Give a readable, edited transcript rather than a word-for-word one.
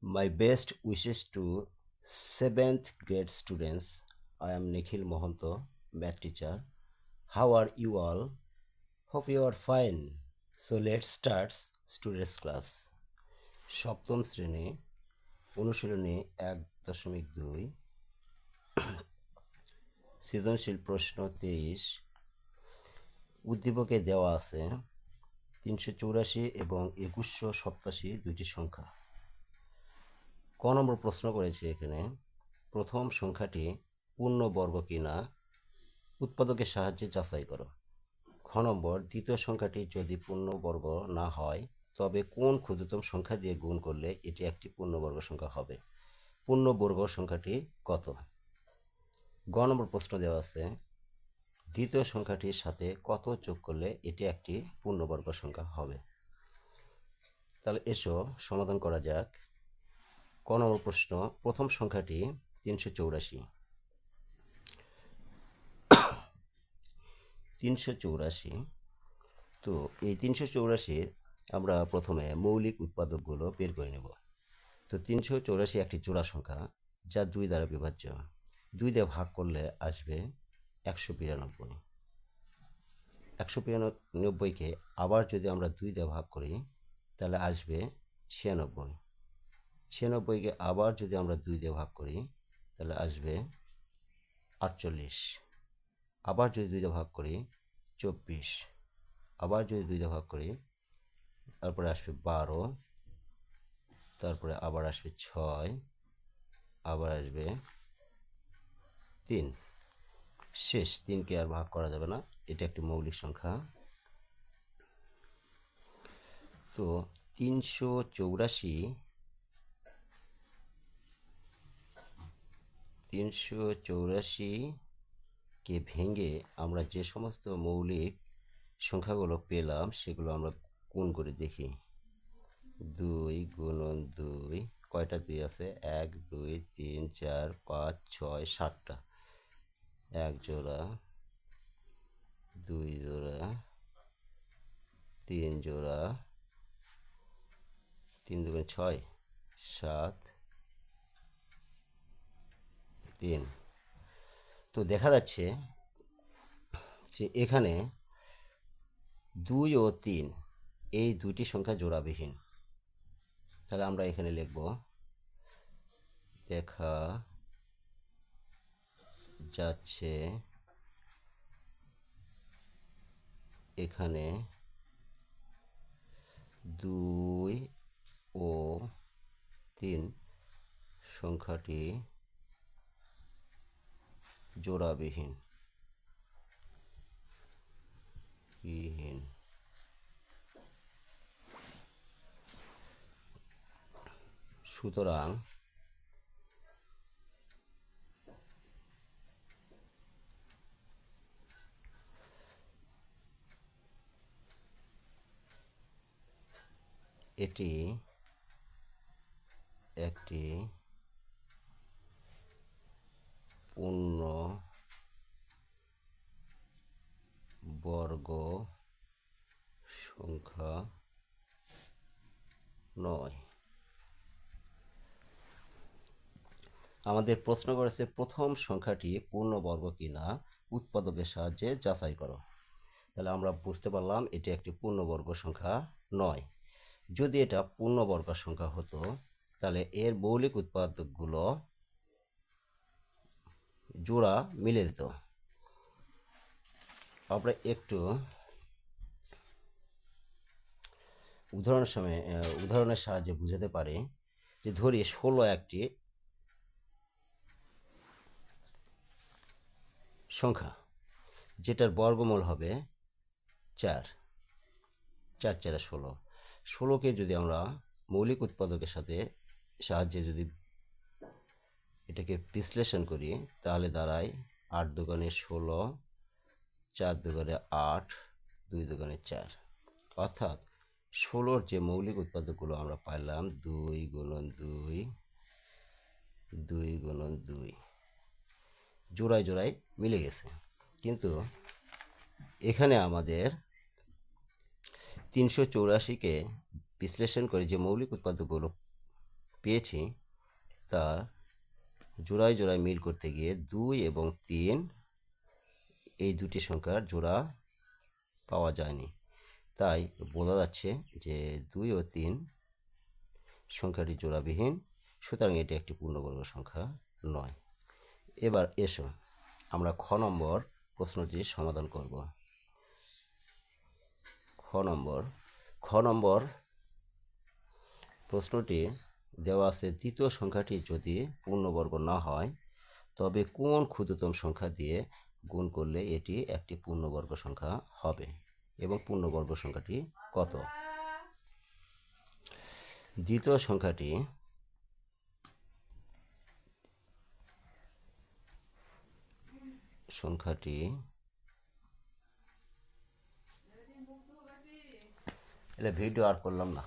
My best wishes to 7th grade students. I am Nikhil Mohanto, math teacher. How are you all? Hope you are fine. So let's start students class. সপ্তম শ্রেণী অনুশীলনী 1.2 সৃজনশীল প্রশ্ন 23 উদ্দীপকে দেওয়া আছে 384 এবং 2187 দুইটি সংখ্যা। ক নম্বর প্রশ্ন করেছে এখানে প্রথম সংখ্যাটি পূর্ণবর্গ কিনা উৎপাদকের সাহায্যে যাচাই করো। খ নম্বর দ্বিতীয় সংখ্যাটি যদি পূর্ণবর্গ না হয় তবে কোন ক্ষুদ্রতম সংখ্যা দিয়ে গুণ করলে এটি একটি পূর্ণবর্গ সংখ্যা হবে। পূর্ণবর্গ সংখ্যাটি কত? গ নম্বর প্রশ্ন দেওয়া আছে দ্বিতীয় সংখ্যাটির সাথে কত যোগ করলে এটি একটি পূর্ণবর্গ সংখ্যা হবে। তাহলে এসো সমাধান করা যাক। ক নম্বর প্রশ্ন প্রথম সংখ্যাটি 384। 384, তো এই 384 আমরা প্রথমে মৌলিক উৎপাদকগুলো বের করে নেব। তো 384 একটি জোড়া সংখ্যা যা 2 দ্বারা বিভাজ্য। 2 দিয়ে ভাগ করলে আসবে 192। 192কে আবার যদি আমরা 2 দিয়ে ভাগ করি তাহলে আসবে 96। 96কে আবার যদি আমরা 2 দিয়ে ভাগ করি তাহলে আসবে 48। আবার যদি 2 দিয়ে ভাগ করি 24। আবার যদি 2 দিয়ে ভাগ করি তারপরে আসবে 12। তারপরে আবার আসবে 6। আবার আসবে 3। শেষ 3কে আর ভাগ করা যাবে না, এটা একটি মৌলিক সংখ্যা। তো 384কে ভেঙে আমরা যে সমস্ত মৌলিক সংখ্যাগুলো পেলাম সেগুলো আমরা গুণ করে দেখি। 2 গুণন 2, কয়টা 2 আছে? 1 2 3 4 5 6 7টা। 1 জোড়া, 2 জোড়া, 3 জোড়া, 3 দুগুণে 6 7 3। তো দেখা যাচ্ছে যে এখানে 2 ও 3 এই দুটি সংখ্যা জোড়াবিহীন। তাহলে আমরা এখানে লিখব দেখা যাচ্ছে এখানে 2 ও 3 সংখ্যাটি জোড়াবিহীন। সুতরাং এটি একটি পূর্ণবর্গ সংখ্যা নয়। আমাদের প্রশ্ন করেছে প্রথম সংখ্যাটি পূর্ণবর্গ কিনা উৎপাদকের সাহায্যে যাচাই করো। তাহলে আমরা বুঝতে পারলাম এটি একটি পূর্ণবর্গ সংখ্যা নয়। যদি এটা পূর্ণবর্গ সংখ্যা হতো তাহলে এর মৌলিক উৎপাদকগুলো জোড়া মিলে যেত। আমরা একটু উদাহরণের সাহায্যে বুঝাতে পারি যে ধরি 16 একটি সংখ্যা যেটার বর্গমূল হবে 4। 4 4 16। 16কে যদি আমরা মৌলিক উৎপাদকের সাহায্যে যদি এটাকে বিশ্লেষণ করি তাহলে দাঁড়ায় 8 দুগুণে 16, 4 দুগুণে 8, 2 দুগুণে 4। অর্থাৎ 16-র যে মৌলিক উৎপাদকগুলো আমরা পাইলাম 2 গুণন 2, 2 গুণন 2 জোড়ায় জোড়ায় মিলে গেছে। কিন্তু এখানে আমাদের 384কে বিশ্লেষণ করে যে মৌলিক উৎপাদকগুলো পেয়েছি তা জোড়ায় জোড়ায় মিল করতে গিয়ে 2 এবং 3 এই দুটি সংখ্যার জোড়া পাওয়া যায়নি, তাই বোঝা যাচ্ছে যে 2 ও 3 সংখ্যাটি জোড়াবিহীন, সুতরাং এটি একটি পূর্ণবর্গ সংখ্যা নয়। এবার এসো আমরা খ নম্বর প্রশ্নটির সমাধান করব। খ নম্বর প্রশ্নটি দেওয়া আছে, তৃতীয় সংখ্যাটি যদি পূর্ণবর্গ না হয় তবে কোন ক্ষুদ্রতম সংখ্যা দিয়ে গুণ করলে এটি একটি পূর্ণবর্গ সংখ্যা হবে এবং পূর্ণবর্গ সংখ্যাটি কত। দ্বিতীয় সংখ্যাটি ভিডিও আর করলাম না।